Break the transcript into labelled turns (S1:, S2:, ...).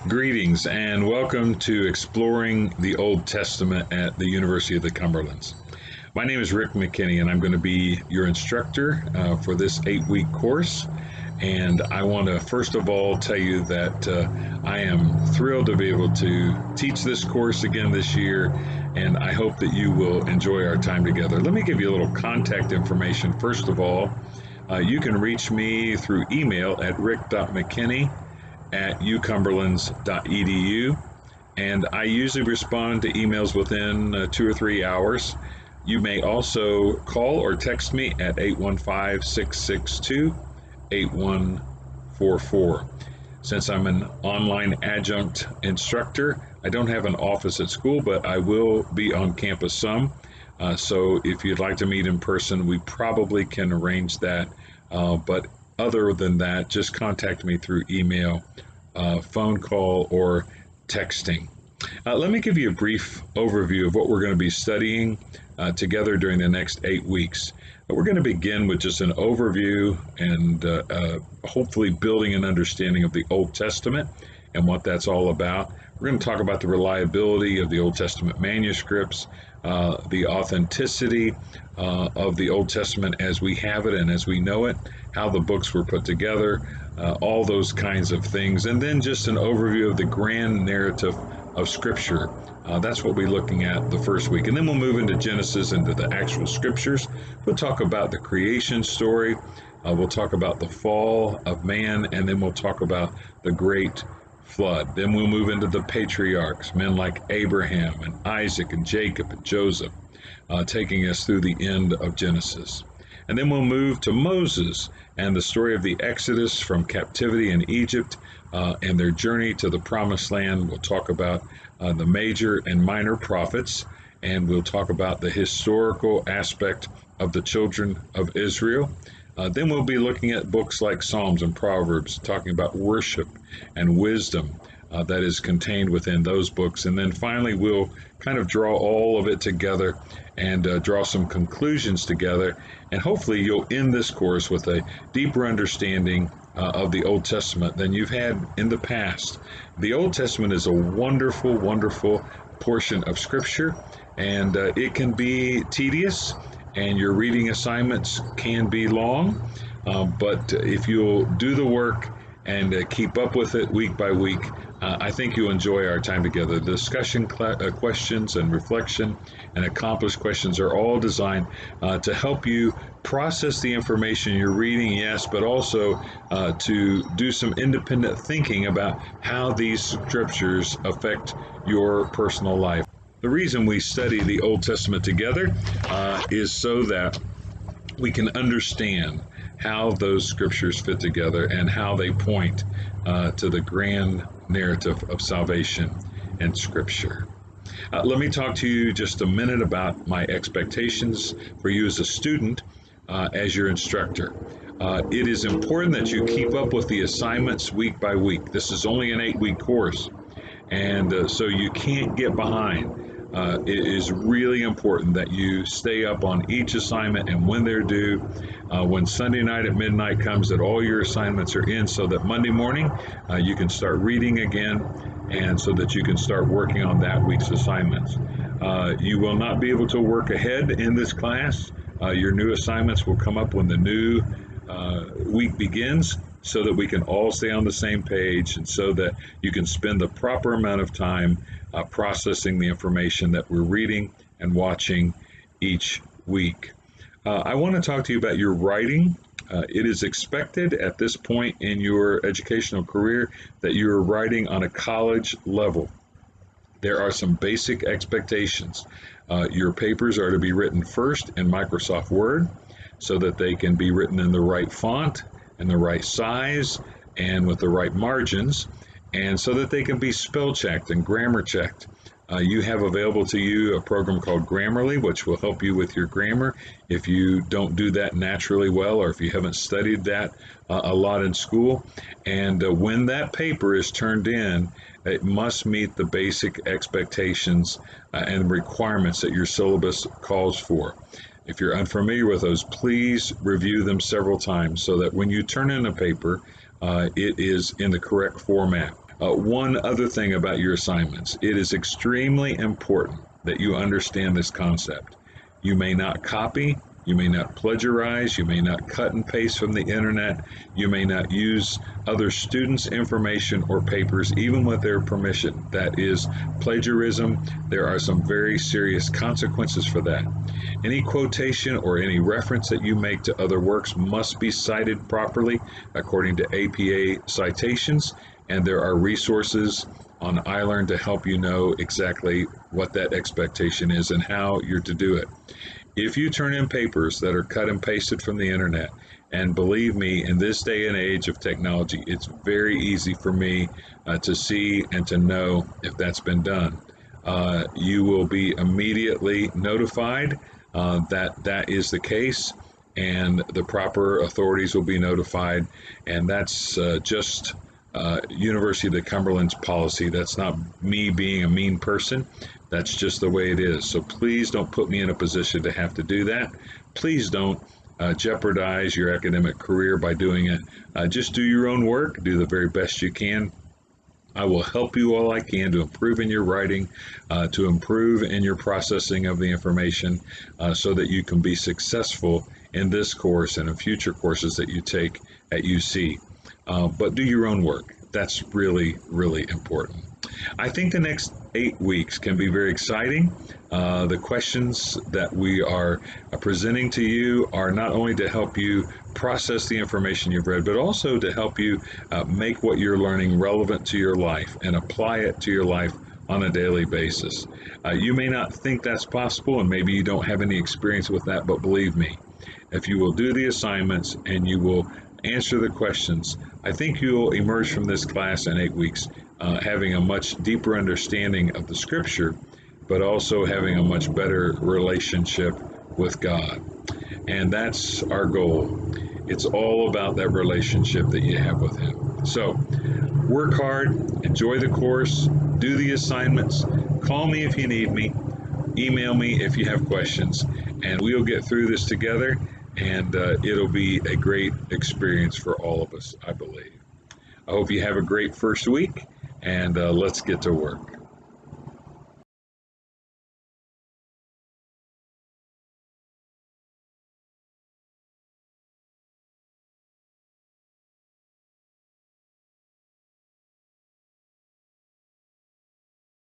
S1: Greetings and welcome to Exploring the Old Testament at the University of the Cumberlands. My name is Rick McKinney and I'm going to be your instructor for this 8-week course. And I want to first of all tell you that I am thrilled to be able to teach this course again this year, and I hope that you will enjoy our time together. Let me give you a little contact information. First of all, you can reach me through email at rick.mckinney@ucumberlands.edu, and I usually respond to emails within 2 or 3 hours. You may also call or text me at 815-662-8144. Since I'm an online adjunct instructor, I don't have an office at school, but I will be on campus some. So if you'd like to meet in person, we probably can arrange that. But other than that, just contact me through email, phone call, or texting. Let me give you a brief overview of what we're going to be studying together during the next 8 weeks. We're going to begin with just an overview and hopefully building an understanding of the Old Testament and what that's all about. We're going to talk about the reliability of the Old Testament manuscripts, the authenticity of the Old Testament as we have it and as we know it, how the books were put together, all those kinds of things, and then just an overview of the grand narrative of Scripture. That's what we're looking at the first week. And then we'll move into Genesis, into the actual Scriptures. We'll talk about the creation story. We'll talk about the fall of man, and then we'll talk about the great flood. Then we'll move into the patriarchs, men like Abraham and Isaac and Jacob and Joseph, taking us through the end of Genesis. And then we'll move to Moses and the story of the Exodus from captivity in Egypt and their journey to the Promised Land. We'll talk about the major and minor prophets, and we'll talk about the historical aspect of the children of Israel. Then we'll be looking at books like Psalms and Proverbs, talking about worship and wisdom that is contained within those books. And then finally, we'll kind of draw all of it together and draw some conclusions together. And hopefully you'll end this course with a deeper understanding of the Old Testament than you've had in the past. The Old Testament is a wonderful, wonderful portion of Scripture, and it can be tedious, and your reading assignments can be long, but if you'll do the work and keep up with it week by week, I think you'll enjoy our time together. The discussion questions and reflection and accomplished questions are all designed to help you process the information you're reading, yes, but also to do some independent thinking about how these scriptures affect your personal life. The reason we study the Old Testament together is so that we can understand how those scriptures fit together and how they point to the grand narrative of salvation and Scripture. Let me talk to you just a minute about my expectations for you as a student, as your instructor. It is important that you keep up with the assignments week by week. This is only an 8-week course, and so you can't get behind. It is really important that you stay up on each assignment and when they're due. When Sunday night at midnight comes, that all your assignments are in so that Monday morning you can start reading again and so that you can start working on that week's assignments. You will not be able to work ahead in this class. Your new assignments will come up when the new week begins, so that we can all stay on the same page and so that you can spend the proper amount of time processing the information that we're reading and watching each week. I want to talk to you about your writing. It is expected at this point in your educational career that you are writing on a college level. There are some basic expectations. Your papers are to be written first in Microsoft Word so that they can be written in the right font and the right size and with the right margins, and so that they can be spell checked and grammar checked. You have available to you a program called Grammarly, which will help you with your grammar if you don't do that naturally well or if you haven't studied that a lot in school. And when that paper is turned in, it must meet the basic expectations and requirements that your syllabus calls for. If you're unfamiliar with those, please review them several times so that when you turn in a paper, it is in the correct format. One other thing about your assignments, it is extremely important that you understand this concept. You may not copy, you may not plagiarize, you may not cut and paste from the internet, you may not use other students' information or papers, even with their permission. That is plagiarism. There are some very serious consequences for that. Any quotation or any reference that you make to other works must be cited properly according to APA citations, and there are resources on iLearn to help you know exactly what that expectation is and how you're to do it. If you turn in papers that are cut and pasted from the internet, and believe me, in this day and age of technology, it's very easy for me to see and to know if that's been done. You will be immediately notified that that is the case, and the proper authorities will be notified, and that's just University of Cumberland's policy. That's not me being a mean person. That's just the way it is. So please don't put me in a position to have to do that. Please don't jeopardize your academic career by doing it. Just do your own work. Do the very best you can. I will help you all I can to improve in your writing, to improve in your processing of the information, so that you can be successful in this course and in future courses that you take at UC. But do your own work. That's really, really important. I think the next 8 weeks can be very exciting. The questions that we are presenting to you are not only to help you process the information you've read, but also to help you make what you're learning relevant to your life and apply it to your life on a daily basis. You may not think that's possible, and maybe you don't have any experience with that, but believe me, if you will do the assignments and you will answer the questions, I think you'll emerge from this class in 8 weeks having a much deeper understanding of the scripture, but also having a much better relationship with God. And that's our goal. It's all about that relationship that you have with Him. So work hard, enjoy the course, do the assignments, call me if you need me, email me if you have questions, and we'll get through this together, and it'll be a great experience for all of us, I believe. I hope you have a great first week, and let's get to work.